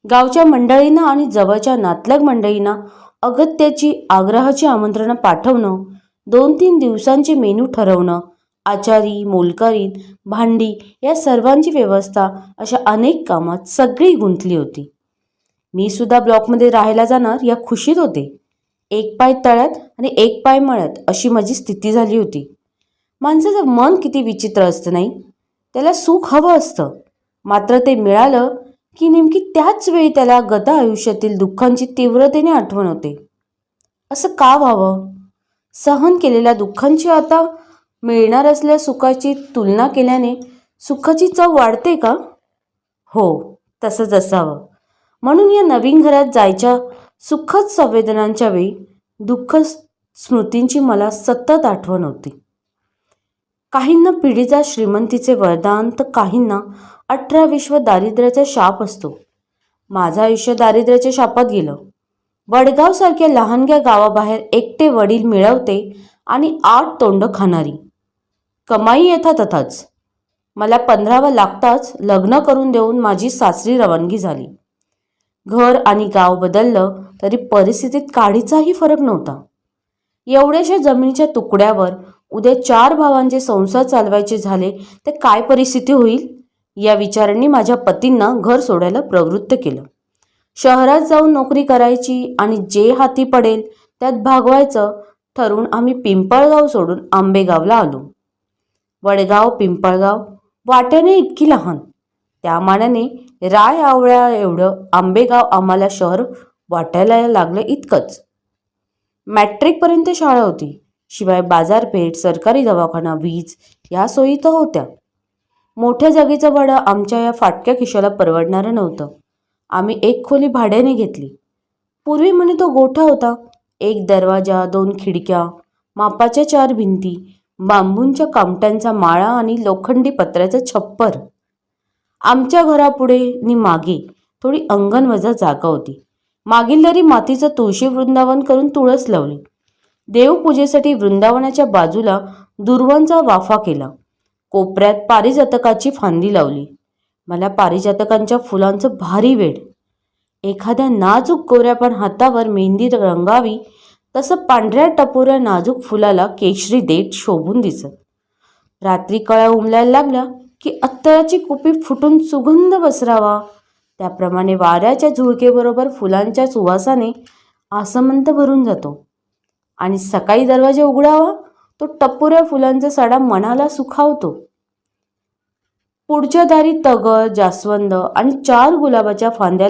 गावच्या मंडळींना आणि जवळच्या नातलग मंडळींना अगत्याची आग्रहाची आमंत्रणं पाठवणं, 2-3 दिवसांचे मेनू ठरवणं, आचारी, मोलकरीण, भांडी या सर्वांची व्यवस्था अशा अनेक कामात सगळी गुंतली होती. मी सुद्धा ब्लॉकमध्ये राहायला जाणार या खुशीत होते. एक पाय तळ्यात आणि एक पाय मळ्यात अशी माझी स्थिती झाली होती. माणसाचं मन किती विचित्र असतं नाही. त्याला सुख हवं असतं, मात्र ते मिळालं की नेमकी त्याच वेळी त्याला गत आयुष्यातील दुःखांची तीव्रतेने आठवण होते. असं का व्हावं? सहन केलेल्या दुःखांची आता मिळणार असलेल्या सुखाची तुलना केल्याने सुखाची चव वाढते का? हो, तसंच असावं. म्हणून या नवीन घरात जायच्या सुखद संवेदनांच्या वेळी दुःख स्मृतींची मला सतत आठवण होती. काहींना पिढीचा श्रीमंतीचे वरदान तर काहींना 18-20 दारिद्र्याचा शाप असतो. माझं आयुष्य दारिद्र्याच्या शापात गेलं. वडगावसारख्या लहानग्या गावाबाहेर एकटे वडील मिळवते आणि 8 तोंड खाणारी. कमाई यथातथाच. मला 15 लागताच लग्न करून देऊन माझी सासरी रवानगी झाली. घर आणि गाव बदललं तरी परिस्थितीत काडीचाही फरक नव्हता. एवढ्याशा जमिनीच्या तुकड्यावर उद्या 4 भावांचे संसार चालवायचे झाले तर काय परिस्थिती होईल? या विचारांनी माझ्या पतींना घर सोडायला प्रवृत्त केलं. शहरात जाऊन नोकरी करायची आणि जे हाती पडेल त्यात भागवायचं ठरवून आम्ही पिंपळगाव सोडून आंबेगावला आलो. वडगाव पिंपळगाव वाट्याने इतकी लहान, त्या मानाने राय आवळ्या एवढं आंबेगाव आम्हाला शहर वाटायला लागलं इतकंच. मॅट्रिकपर्यंत शाळा होती. शिवाय बाजारपेठ, सरकारी दवाखाना, वीज या सोयी तर होत्या. मोठ्या जागेचं भाडं आमच्या या फाटक्या खिशाला परवडणारं नव्हतं. आम्ही एक खोली भाड्याने घेतली. पूर्वी म्हणे तो गोठा होता. 1 दरवाजा, 2 खिडक्या, मापाच्या 4 भिंती, बांबूंच्या कामट्यांचा माळा आणि लोखंडी पत्र्याचं छप्पर. आमच्या घरापुढे नि मागे थोडी अंगणवजा जागा होती. मागील दारी मातीचं तुळशी वृंदावन करून तुळस लावली. देवपूजेसाठी वृंदावनाच्या बाजूला दुर्वांचा वाफा केला. कोपऱ्यात पारिजातकाची फांदी लावली. मला पारिजातकांच्या फुलांचं भारी वेड. एखाद्या नाजूक गोऱ्यापण हातावर मेहंदी रंगावी तसं पांढऱ्या टपोऱ्या नाजूक फुलाला केशरी देठ शोभून दिसत. रात्री कळ्या उमलायला लागल्या की अत्तराची कुपी फुटून सुगंध पसरावा, त्याप्रमाणे वाऱ्याच्या झुळकेबरोबर फुलांच्या सुवासाने आसमंत भरून जातो. आणि सकाळी दरवाजा उघडावा तो टपोऱ्या फुलांचा सडा मनाला सुखावतो. पुढच्या दारी तगर, जास्वंद आणि 4 गुलाबाच्या फांद्या